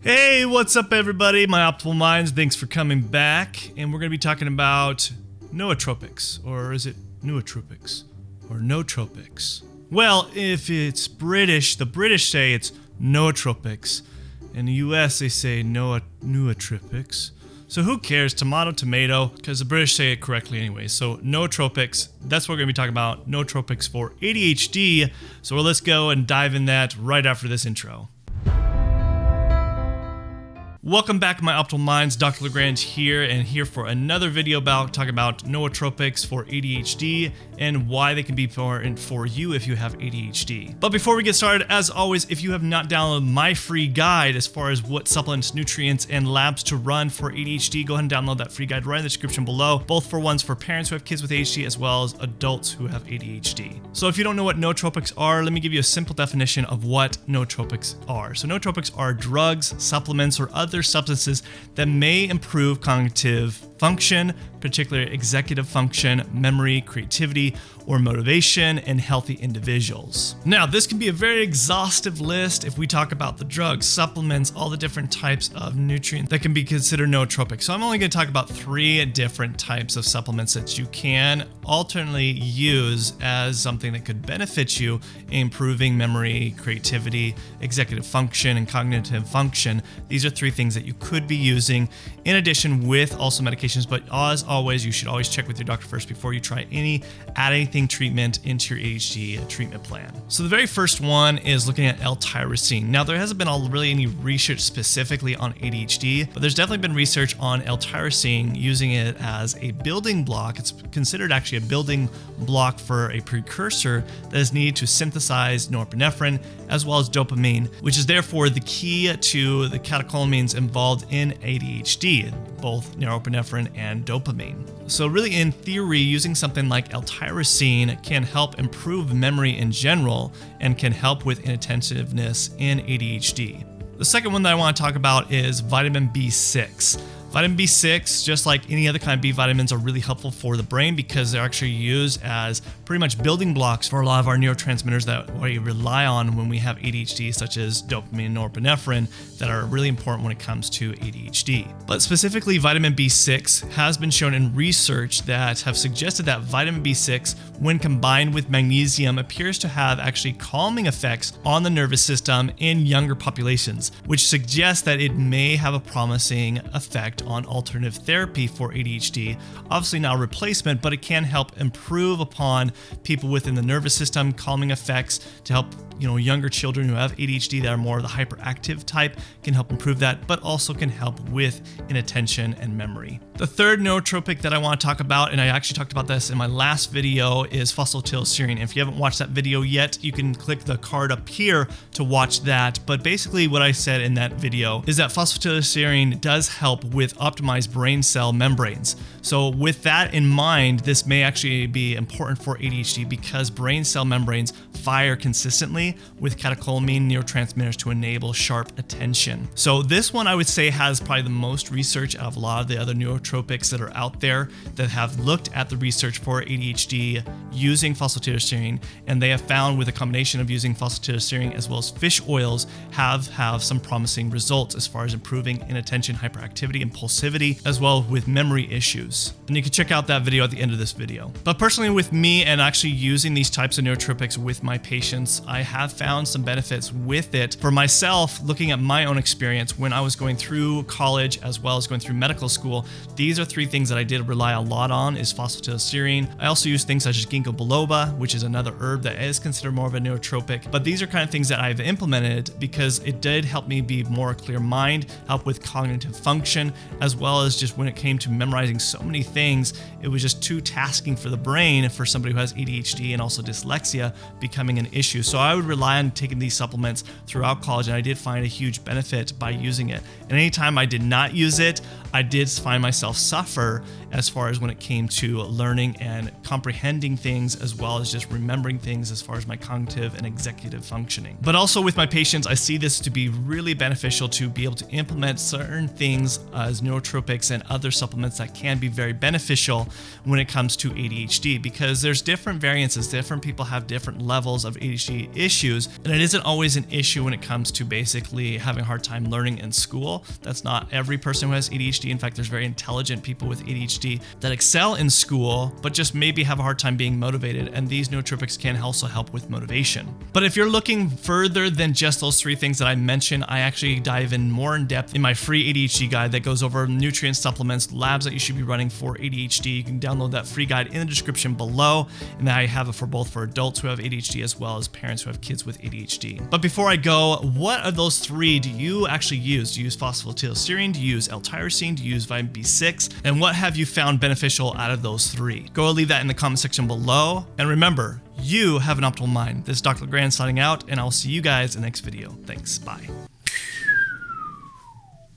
Hey, what's up everybody? My Optimal Minds, thanks for coming back. And we're going to be talking about nootropics, or is it nootropics, or nootropics? Well, if it's British, the British say it's nootropics. In the US, they say nootropics. So who cares? Tomato, tomato, because the British say it correctly anyway. So nootropics, that's what we're going to be talking about. Nootropics for ADHD. So let's go and dive in that right after this intro. Welcome back, my Optimal Minds. Dr. Lagrange here, and here for another video about talking about nootropics for ADHD and why they can be important for you if you have ADHD. But before we get started, as always, if you have not downloaded my free guide as far as what supplements, nutrients, and labs to run for ADHD, go ahead and download that free guide right in the description below, both for ones for parents who have kids with ADHD as well as adults who have ADHD. So if you don't know what nootropics are, let me give you a simple definition of what nootropics are. So nootropics are drugs, supplements, or other substances that may improve cognitive function, particularly executive function, memory, creativity, or motivation in healthy individuals. Now, this can be a very exhaustive list if we talk about the drugs, supplements, all the different types of nutrients that can be considered nootropic. So I'm only going to talk about 3 different types of supplements that you can alternately use as something that could benefit you in improving memory, creativity, executive function, and cognitive function. These are 3 things that you could be using in addition with also medications, but as always, you should always check with your doctor first before you try add anything treatment into your ADHD treatment plan. So the very first one is looking at L-tyrosine. Now, there hasn't been really any research specifically on ADHD, but there's definitely been research on L-tyrosine using it as a building block. It's considered actually a building block for a precursor that is needed to synthesize norepinephrine as well as dopamine, which is therefore the key to the catecholamines involved in ADHD, both norepinephrine and dopamine. So really, in theory, using something like L-tyrosine can help improve memory in general and can help with inattentiveness in ADHD. The second one that I want to talk about is vitamin B6. Vitamin B6, just like any other kind of B vitamins, are really helpful for the brain because they're actually used as pretty much building blocks for a lot of our neurotransmitters that we rely on when we have ADHD, such as dopamine and norepinephrine, that are really important when it comes to ADHD. But specifically, vitamin B6 has been shown in research that have suggested that vitamin B6, when combined with magnesium, appears to have actually calming effects on the nervous system in younger populations, which suggests that it may have a promising effect on alternative therapy for ADHD. Obviously not a replacement, but it can help improve upon people within the nervous system, calming effects to help younger children who have ADHD that are more of the hyperactive type, can help improve that, but also can help with inattention and memory. The third nootropic that I want to talk about, and I actually talked about this in my last video, is phosphatidylserine. If you haven't watched that video yet, you can click the card up here to watch that. But basically what I said in that video is that phosphatidylserine does help with optimized brain cell membranes. So with that in mind, this may actually be important for ADHD because brain cell membranes fire consistently with catecholamine neurotransmitters to enable sharp attention. So this one I would say has probably the most research out of a lot of the other nootropics that are out there that have looked at the research for ADHD using phosphatidylserine, and they have found with a combination of using phosphatidylserine as well as fish oils have some promising results as far as improving inattention, hyperactivity, impulsivity, as well with memory issues. And you can check out that video at the end of this video. But personally with me and actually using these types of nootropics with my patients, I have found some benefits with it. For myself, looking at my own experience when I was going through college as well as going through medical school, these are 3 things that I did rely a lot on is phosphatidylserine. I also use things such as ginkgo biloba, which is another herb that is considered more of a nootropic. But these are kind of things that I've implemented because it did help me be more clear mind, help with cognitive function, as well as just when it came to memorizing so many things, it was just too tasking for the brain for somebody who has ADHD and also dyslexia becoming an issue. So I would rely on taking these supplements throughout college, and I did find a huge benefit by using it. And anytime I did not use it, I did find myself suffer as far as when it came to learning and comprehending things, as well as just remembering things as far as my cognitive and executive functioning. But also with my patients, I see this to be really beneficial to be able to implement certain things as nootropics and other supplements that can be very beneficial when it comes to ADHD, because there's different variances. Different people have different levels of ADHD issues, and it isn't always an issue when it comes to basically having a hard time learning in school. That's not every person who has ADHD. In fact, there's very intelligent people with ADHD that excel in school, but just maybe have a hard time being motivated, and these nootropics can also help with motivation. But if you're looking further than just those three things that I mentioned, I actually dive in more in depth in my free ADHD guide that goes over nutrient supplements, labs that you should be running for ADHD. You can download that free guide in the description below, and I have it for both for adults who have ADHD as well as parents who have kids with ADHD. But before I go, what of those three do you actually use? Do you use phosphatidylserine? Do you use L-tyrosine? Do you use vitamin B6? And what have you found beneficial out of those three? Go leave that in the comment section below. And remember, you have an optimal mind. This is Dr. LeGrand signing out, and I'll see you guys in the next video. Thanks. Bye.